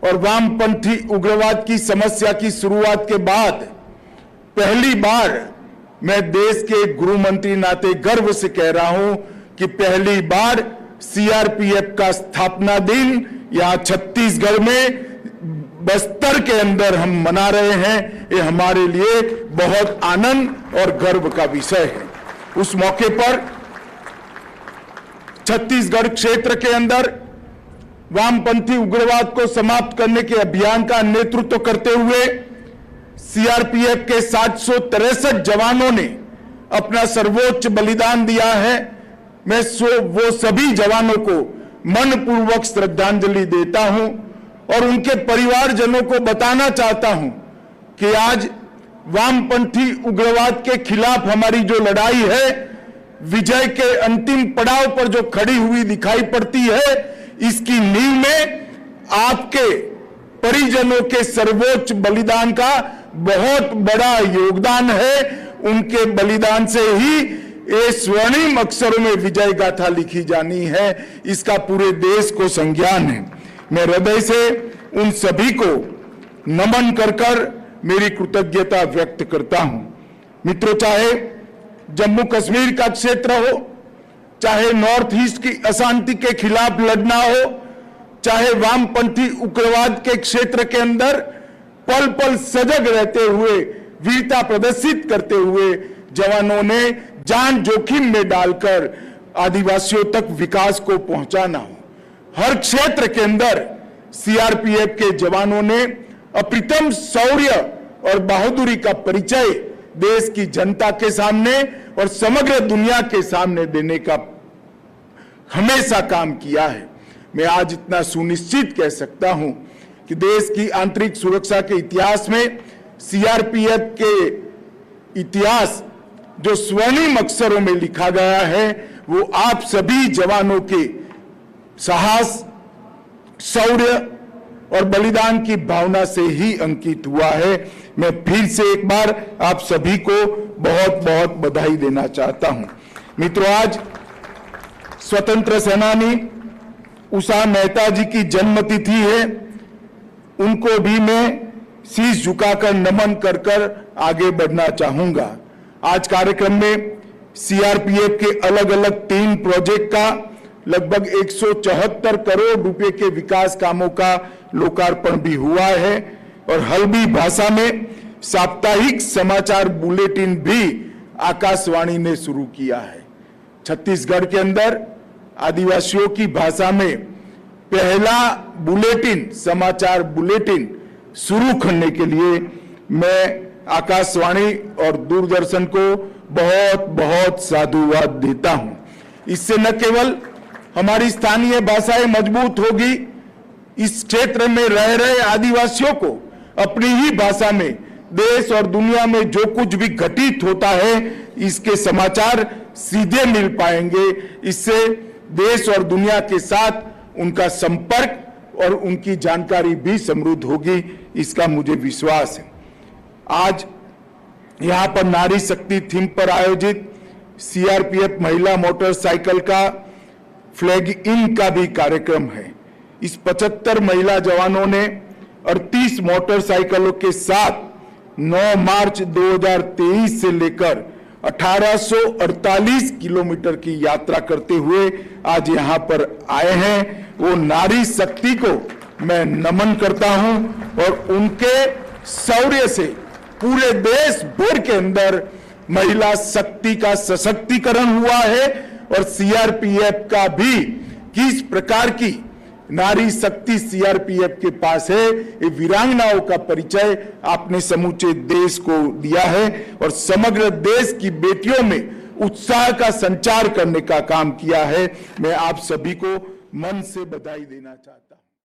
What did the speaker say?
और वामपंथी उग्रवाद की समस्या की शुरुआत के बाद पहली बार मैं देश के गृह मंत्री नाते गर्व से कह रहा हूं कि पहली बार सीआरपीएफ का स्थापना दिन यहां छत्तीसगढ़ में बस्तर के अंदर हम मना रहे हैं। ये हमारे लिए बहुत आनंद और गर्व का विषय है। उस मौके पर छत्तीसगढ़ क्षेत्र के अंदर वामपंथी उग्रवाद को समाप्त करने के अभियान का नेतृत्व करते हुए सीआरपीएफ के 763 जवानों ने अपना सर्वोच्च बलिदान दिया है। मैं वो सभी जवानों को मनपूर्वक श्रद्धांजलि देता हूं और उनके परिवारजनों को बताना चाहता हूं कि आज वामपंथी उग्रवाद के खिलाफ हमारी जो लड़ाई है, विजय के अंतिम पड़ाव पर जो खड़ी हुई दिखाई पड़ती है, इसकी नींव में आपके परिजनों के सर्वोच्च बलिदान का बहुत बड़ा योगदान है। उनके बलिदान से ही ये स्वर्णिम अक्षरों में विजय गाथा लिखी जानी है, इसका पूरे देश को संज्ञान है। मैं हृदय से उन सभी को नमन कर मेरी कृतज्ञता व्यक्त करता हूं। मित्रों, चाहे जम्मू कश्मीर का क्षेत्र हो, चाहे नॉर्थ ईस्ट की अशांति के खिलाफ लड़ना हो, चाहे वामपंथी उग्रवाद के क्षेत्र के अंदर पल पल सजग रहते हुए वीरता प्रदर्शित करते हुए जवानों ने जान जोखिम में डालकर आदिवासियों तक विकास को पहुंचाना हो, हर क्षेत्र के अंदर सीआरपीएफ के जवानों ने अप्रतिम शौर्य और बहादुरी का परिचय देश की जनता के सामने और समग्र दुनिया के सामने देने का हमेशा काम किया है। मैं आज इतना सुनिश्चित कह सकता हूं कि देश की आंतरिक सुरक्षा के इतिहास में सीआरपीएफ के इतिहास जो स्वर्णिम अक्षरों में लिखा गया है, वो आप सभी जवानों के साहस, शौर्य और बलिदान की भावना से ही अंकित हुआ है। मैं फिर से एक बार आप सभी को बहुत बहुत बधाई देना चाहता हूं। मित्रों, आज स्वतंत्र सेनानी उषा मेहता जी की जन्मतिथि है। उनको भी मैं शीश झुकाकर नमन कर आगे बढ़ना चाहूंगा। आज कार्यक्रम में सीआरपीएफ के अलग अलग 3 प्रोजेक्ट का लगभग 174 करोड़ रुपए के विकास कामों का लोकार्पण भी हुआ है और हल्बी भाषा में साप्ताहिक समाचार बुलेटिन भी आकाशवाणी ने शुरू किया है। छत्तीसगढ़ के अंदर आदिवासियों की भाषा में पहला बुलेटिन, समाचार बुलेटिन शुरू करने के लिए मैं आकाशवाणी और दूरदर्शन को बहुत बहुत साधुवाद देता हूं। इससे न केवल हमारी स्थानीय भाषाएं मजबूत होगी, इस क्षेत्र में रह रहे आदिवासियों को अपनी ही भाषा में देश और दुनिया में जो कुछ भी घटित होता है, इसके समाचार सीधे मिल पाएंगे। इससे देश और दुनिया के साथ उनका संपर्क और उनकी जानकारी भी समृद्ध होगी, इसका मुझे विश्वास है। आज यहां पर नारी शक्ति थीम पर आयोजित सीआरपीएफ महिला मोटरसाइकिल का फ्लैग इन का भी कार्यक्रम है। इस 75 महिला जवानों ने 38 मोटरसाइकिलों के साथ 9 मार्च 2023 से लेकर 1848 किलोमीटर की यात्रा करते हुए आज यहां पर आए हैं। वो नारी शक्ति को मैं नमन करता हूं और उनके शौर्य से पूरे देश भर के अंदर महिला शक्ति का सशक्तिकरण हुआ है और सीआरपीएफ का भी किस प्रकार की नारी शक्ति सीआरपीएफ के पास है, ये वीरांगनाओं का परिचय आपने समूचे देश को दिया है और समग्र देश की बेटियों में उत्साह का संचार करने का काम किया है। मैं आप सभी को मन से बधाई देना चाहता हूं।